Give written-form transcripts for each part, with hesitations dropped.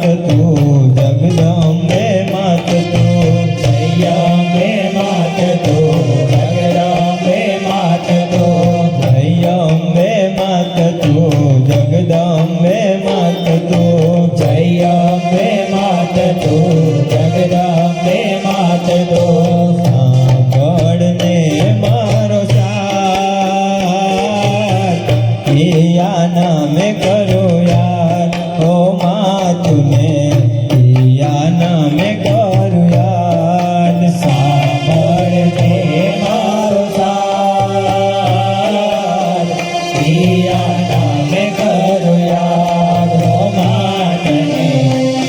तू जगदम्बे मात तू जयम्बे मात तू जगदम्बे मात तू जयम्बे मात तू जगदम्बे मात तू जयम्बे मात तू जगदम्बे मात तू સાંભળને મારો સાથ પિયા નામે કરો યાર ઓ માતુને પિયા નામે કરું યાદ સાંભળને મારો સાથ પિયા નામે કરો યાદ ઓ માતને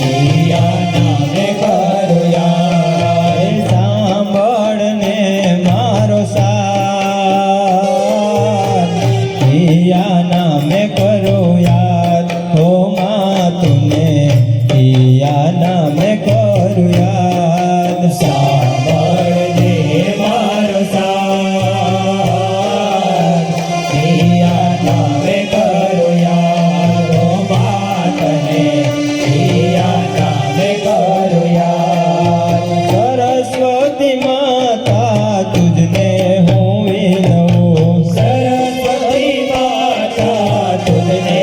પિયા નામે કરો યાદ સાંભળને મારો સાથ પિયા નામે કરો યાદ હો માતુને પિયા નામે કરું યાદ સાંભળને મારો સાથ પિયા નામે કરો યાદ ઓ માતને પિયા નામે કરો યાદ સરસ્વતી માતા તુજને હું વિનવું સરસ્વતી માતા તુજને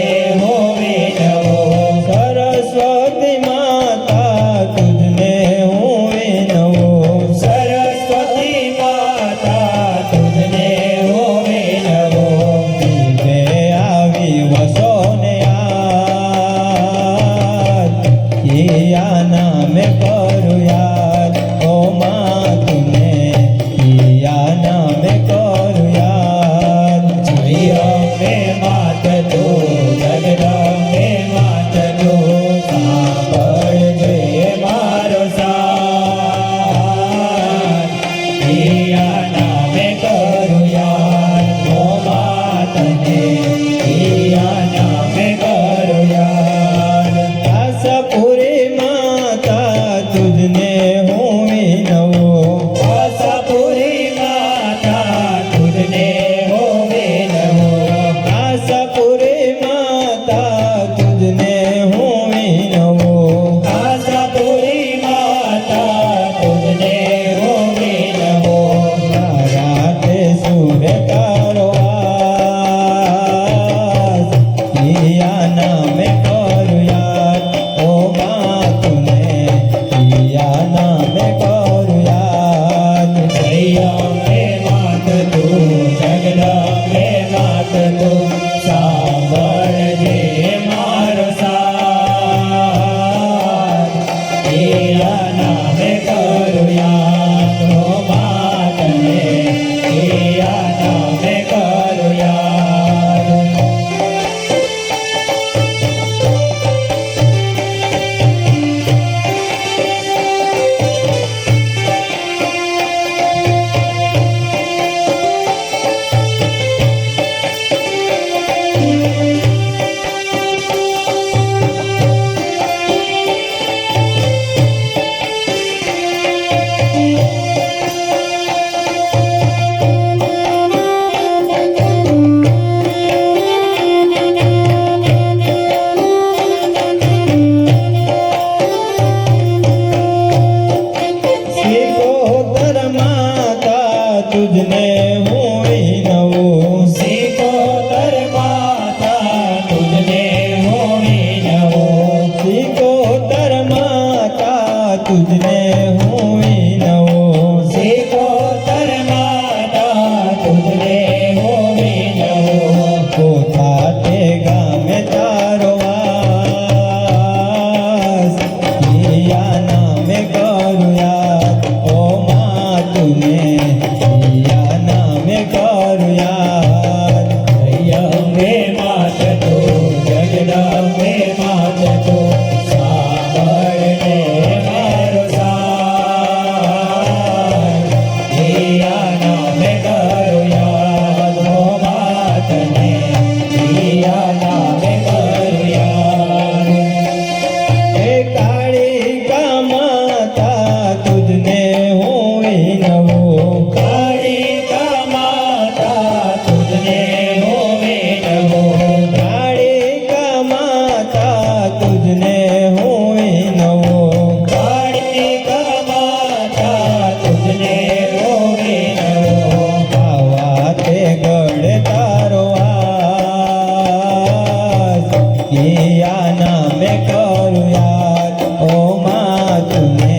मैं करूँ याद ओ माँ तूने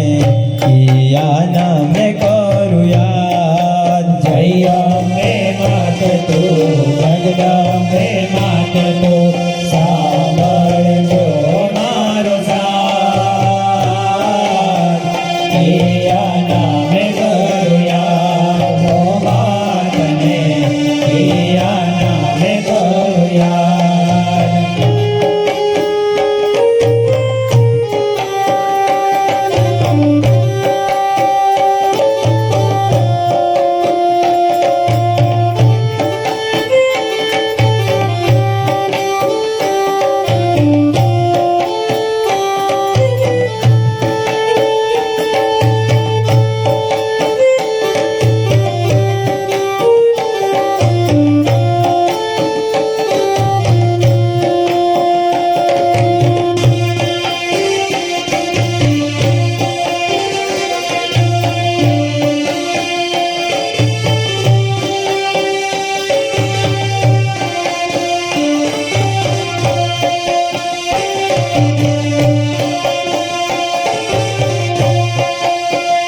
किया ना मैं करूँ याद जय अम्बे मात तू जगदम्बे मात तू સાંભળજો મારો સાથ પિયા નામે કરું યાદ ઓ માતને પિયા નામે કરું યાદ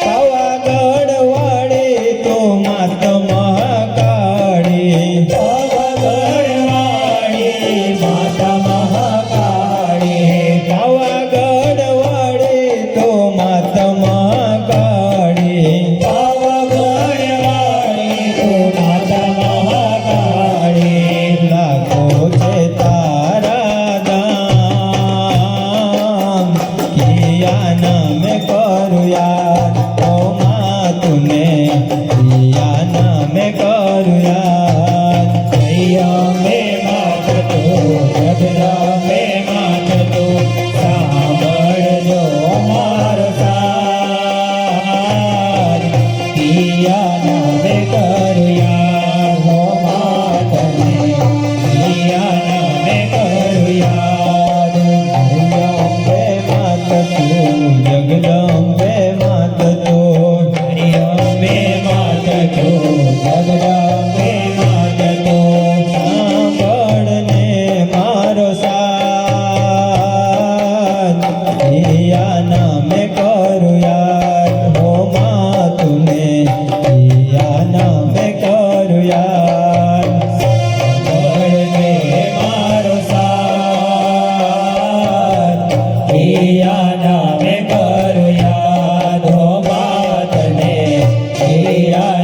પાવાગઢ વાળે તો માત મહાકાળી પાવાગઢવાળી માતા મહાકાળી પાવાગઢ વાળે તો માત મહાકાળી પાવાગઢવાળી તું માતા મહાકાળી લાખો છે તારા દામ કિયા ના મેં કરું યાદ ઓ માँ तूने किया ना मैं करूँ याद જય અંબે માત તું જગદંબે માત તું સાંભળજો મારો સાથ પિયા નામે કરું યાદ હો માતને પિયા નામે કરું યાદ અંબે માત તું જગદંબે માત તું જય અંબે માત તું જગદંબે માત તું સાંભળને મારો સાથ કિયા ના મેં કરું યાદ હો માँ तूने किया ना मैं करूँ याद સાંભળને મારો સાથ પિયા નામે કરું યાદ હો માતને પિયા